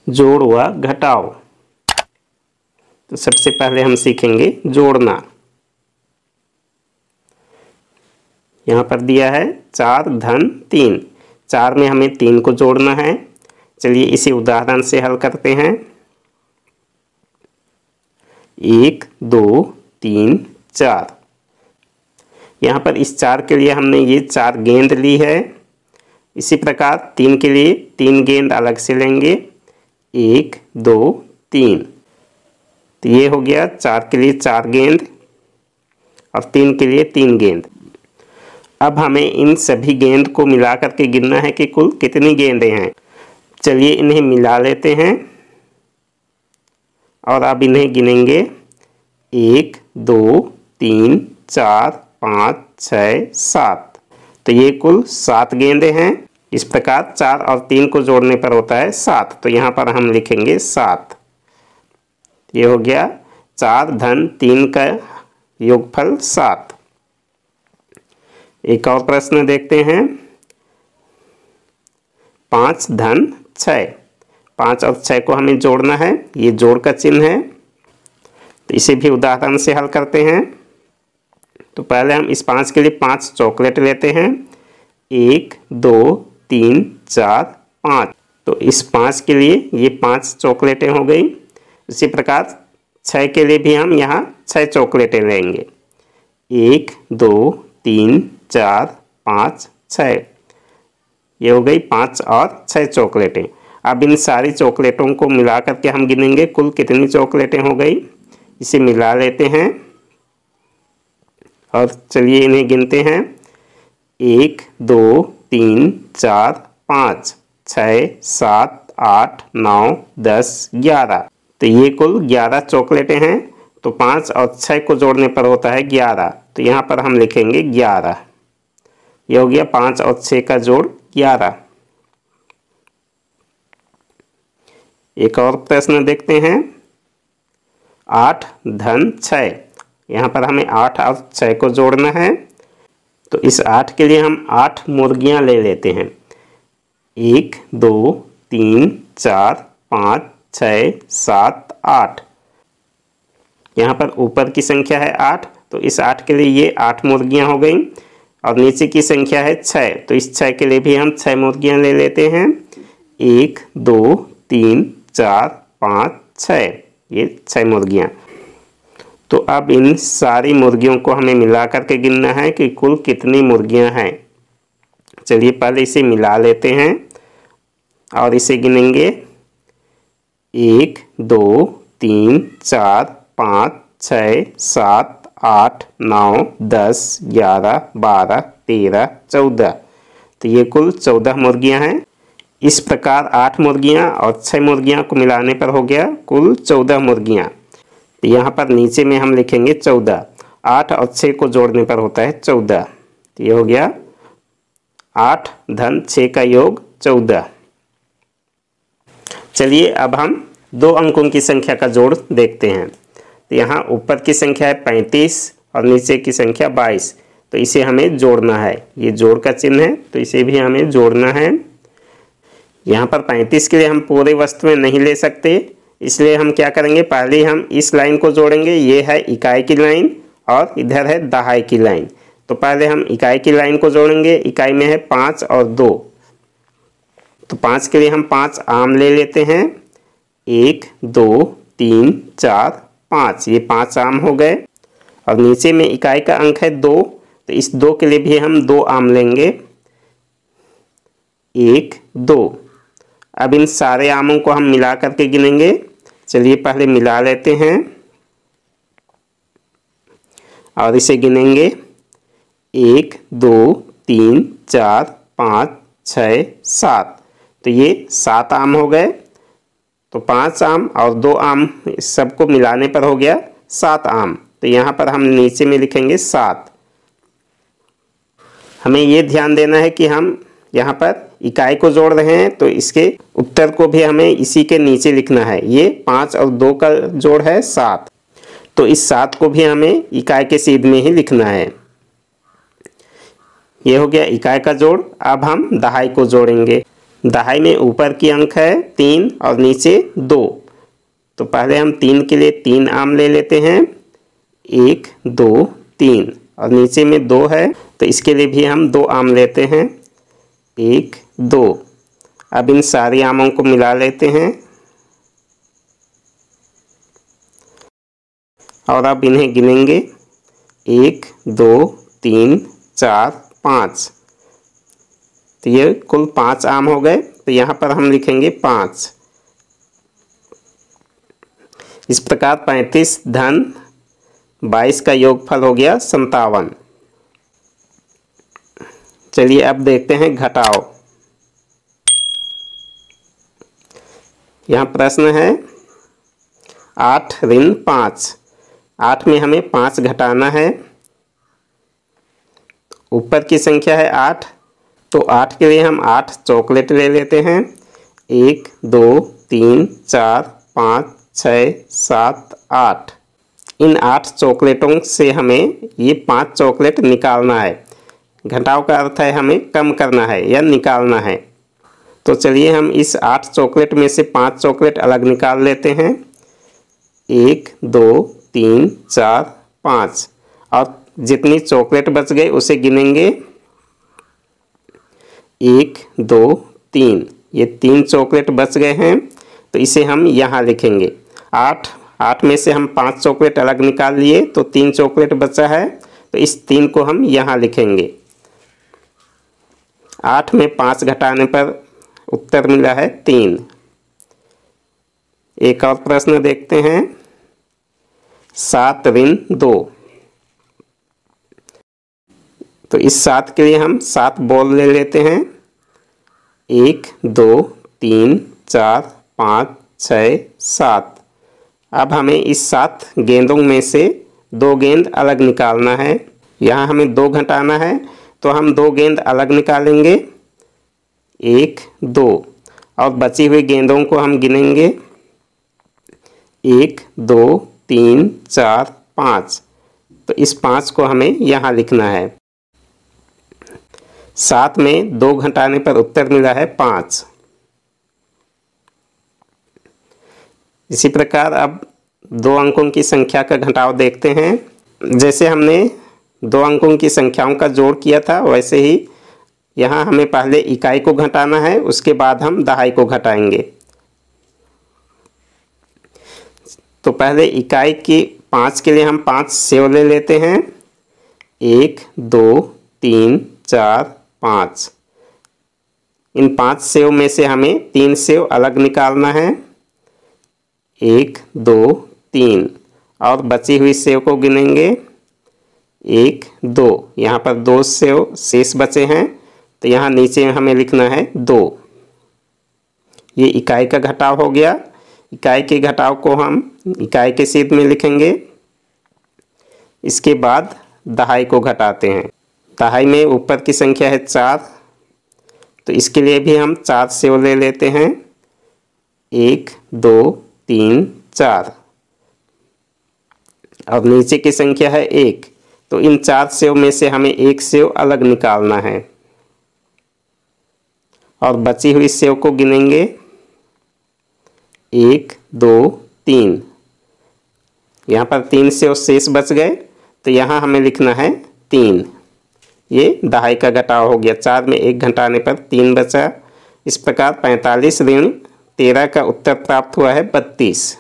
जोड़ व घटाओ। तो सबसे पहले हम सीखेंगे जोड़ना। यहाँ पर दिया है 4 धन 3। 4 में हमें 3 को जोड़ना है। चलिए इसे उदाहरण से हल करते हैं। 1 2 3 4। यहाँ पर इस 4 के लिए हमने ये 4 गेंद ली है। इसी प्रकार 3 के लिए 3 गेंद अलग से लेंगे। 1 2 3। तो ये हो गया 4 के लिए 4 गेंद और 3 के लिए 3 गेंद। अब हमें इन सभी गेंद को मिला करके गिनना है कि कुल कितनी गेंदें हैं। चलिए इन्हें मिला लेते हैं और अब इन्हें गिनेंगे। 1 2 3 4 5 6 7। तो ये कुल 7 गेंदें हैं। इस प्रकार 4 और 3 को जोड़ने पर होता है 7। तो यहाँ पर हम लिखेंगे 7। ये हो गया 4 धन 3 का योगफल 7। एक और प्रश्न देखते हैं। 5 धन 6। 5 और 6 को हमें जोड़ना है। ये जोड़ का चिन्ह है। तो इसे भी उदाहरण से हल करते हैं। तो पहले हम इस 5 के लिए 5 चॉकलेट लेते हैं। 1 2 3 4 5। तो इस 5 के लिए ये 5 चॉकलेटें हो गई। इसी प्रकार 6 के लिए भी हम यहाँ 6 चॉकलेटें लेंगे। 1 2 3 4 5 6। ये हो गई 5 और 6 चॉकलेटें। अब इन सारी चॉकलेटों को मिला करके हम गिनेंगे कुल कितनी चॉकलेटें हो गई। इसे मिला लेते हैं और चलिए इन्हें गिनते हैं। 1 2 3 4 5 6 7 8 9 10 11। तो ये कुल 11 चॉकलेटें हैं। तो 5 और 6 को जोड़ने पर होता है 11। तो यहाँ पर हम लिखेंगे 11। यह हो गया 5 और 6 का जोड़ 11। एक और प्रश्न देखते हैं। 8 धन 6। यहाँ पर हमें 8 और 6 को जोड़ना है। तो इस 8 के लिए हम 8 मुर्गियाँ ले लेते हैं। 1 2 3 4 5 6 7 8। यहाँ पर ऊपर की संख्या है 8। तो इस 8 के लिए ये 8 मुर्गियाँ हो गई और नीचे की संख्या है 6। तो इस 6 के लिए भी हम 6 मुर्गियाँ ले लेते हैं। 1 2 3 4 5 6। ये 6 मुर्गियाँ। तो अब इन सारी मुर्गियों को हमें मिला करके गिनना है कि कुल कितनी मुर्गियाँ हैं। चलिए पहले इसे मिला लेते हैं और इसे गिनेंगे। 1 2 3 4 5 6 7 8 9 10 11 12 13 14। तो ये कुल 14 मुर्गियाँ हैं। इस प्रकार 8 मुर्गियाँ और 6 मुर्गियाँ को मिलाने पर हो गया कुल 14 मुर्गियाँ। तो यहाँ पर नीचे में हम लिखेंगे 14। 8 और 6 को जोड़ने पर होता है 14। तो ये हो गया 8 धन 6 का योग 14। चलिए अब हम 2 अंकों की संख्या का जोड़ देखते हैं। तो यहाँ ऊपर की संख्या है 35 और नीचे की संख्या 22। तो इसे हमें जोड़ना है। ये जोड़ का चिन्ह है। तो इसे भी हमें जोड़ना है। यहाँ पर 35 के लिए हम पूरे वस्तु में नहीं ले सकते, इसलिए हम क्या करेंगे, पहले हम इस लाइन को जोड़ेंगे। ये है इकाई की लाइन और इधर है दहाई की लाइन। तो पहले हम इकाई की लाइन को जोड़ेंगे। इकाई में है 5 और 2। तो 5 के लिए हम 5 आम ले लेते हैं। 1 2 3 4 5। ये 5 आम हो गए। और नीचे में इकाई का अंक है 2। तो इस 2 के लिए भी हम 2 आम लेंगे। 1 2। अब इन सारे आमों को हम मिला करके गिनेंगे। चलिए पहले मिला लेते हैं और इसे गिनेंगे। 1 2 3 4 5 6 7। तो ये 7 आम हो गए। तो 5 आम और 2 आम सबको मिलाने पर हो गया 7 आम। तो यहाँ पर हम नीचे में लिखेंगे 7। हमें ये ध्यान देना है कि हम यहाँ पर इकाई को जोड़ रहे हैं, तो इसके उत्तर को भी हमें इसी के नीचे लिखना है। ये 5 और 2 का जोड़ है 7। तो इस 7 को भी हमें इकाई के सीध में ही लिखना है। ये हो गया इकाई का जोड़। अब हम दहाई को जोड़ेंगे। दहाई में ऊपर की अंक है 3 और नीचे 2। तो पहले हम 3 के लिए 3 आम ले लेते हैं, 1 2 3, और नीचे में 2 है तो इसके लिए भी हम 2 आम लेते हैं, 1 2। अब इन सारे आमों को मिला लेते हैं और अब इन्हें गिनेंगे, 1 2 3 4 5। तो ये कुल 5 आम हो गए। तो यहाँ पर हम लिखेंगे 5। इस प्रकार 35 धन 22 का योगफल हो गया 57। चलिए अब देखते हैं घटाओ। यहाँ प्रश्न है 8 ऋण 5। 8 में हमें 5 घटाना है। ऊपर की संख्या है 8, तो 8 के लिए हम 8 चॉकलेट ले लेते हैं, 1 2 3 4 5 6 7 8। इन 8 चॉकलेटों से हमें ये 5 चॉकलेट निकालना है। घटाव का अर्थ है हमें कम करना है या निकालना है। तो चलिए हम इस 8 चॉकलेट में से 5 चॉकलेट अलग निकाल लेते हैं, 1 2 3 4 5, और जितनी चॉकलेट बच गई उसे गिनेंगे, 1 2 3। ये 3 चॉकलेट बच गए हैं तो इसे हम यहाँ लिखेंगे। 8 में से हम 5 चॉकलेट अलग निकाल लिए तो 3 चॉकलेट बचा है, तो इस 3 को हम यहाँ लिखेंगे। 8 में 5 घटाने पर उत्तर मिला है 3। एक और प्रश्न देखते हैं 7 ऋण 2। तो इस 7 के लिए हम 7 बॉल ले लेते हैं, 1 2 3 4 5 6 7। अब हमें इस 7 गेंदों में से 2 गेंद अलग निकालना है। यहाँ हमें 2 घटाना है तो हम 2 गेंद अलग निकालेंगे, 1 2, और बची हुई गेंदों को हम गिनेंगे, 1 2 3 4 5। तो इस 5 को हमें यहाँ लिखना है। 7 में 2 घटाने पर उत्तर मिला है 5। इसी प्रकार अब 2 अंकों की संख्या का घटाव देखते हैं। जैसे हमने 2 अंकों की संख्याओं का जोड़ किया था वैसे ही यहाँ हमें पहले इकाई को घटाना है, उसके बाद हम दहाई को घटाएंगे। तो पहले इकाई की 5 के लिए हम 5 सेव ले लेते हैं, 1 2 3 4 5। इन 5 सेव में से हमें 3 सेव अलग निकालना है, 1 2 3, और बची हुई सेव को गिनेंगे, 1 2। यहाँ पर 2 सेव शेष बचे हैं तो यहाँ नीचे हमें लिखना है 2। ये इकाई का घटाव हो गया। इकाई के घटाव को हम इकाई के सीध में लिखेंगे। इसके बाद दहाई को घटाते हैं। दहाई में ऊपर की संख्या है 4, तो इसके लिए भी हम 4 सेव ले लेते हैं, 1 2 3 4, और नीचे की संख्या है 1। तो इन 4 सेव में से हमें 1 सेव अलग निकालना है और बची हुई सेव को गिनेंगे, 1 2 3। यहाँ पर 3 सेव शेष बच गए तो यहाँ हमें लिखना है 3। ये दहाई का घटाव हो गया। 4 में 1 घटाने पर 3 बचा। इस प्रकार 45 ऋण 13 का उत्तर प्राप्त हुआ है 32।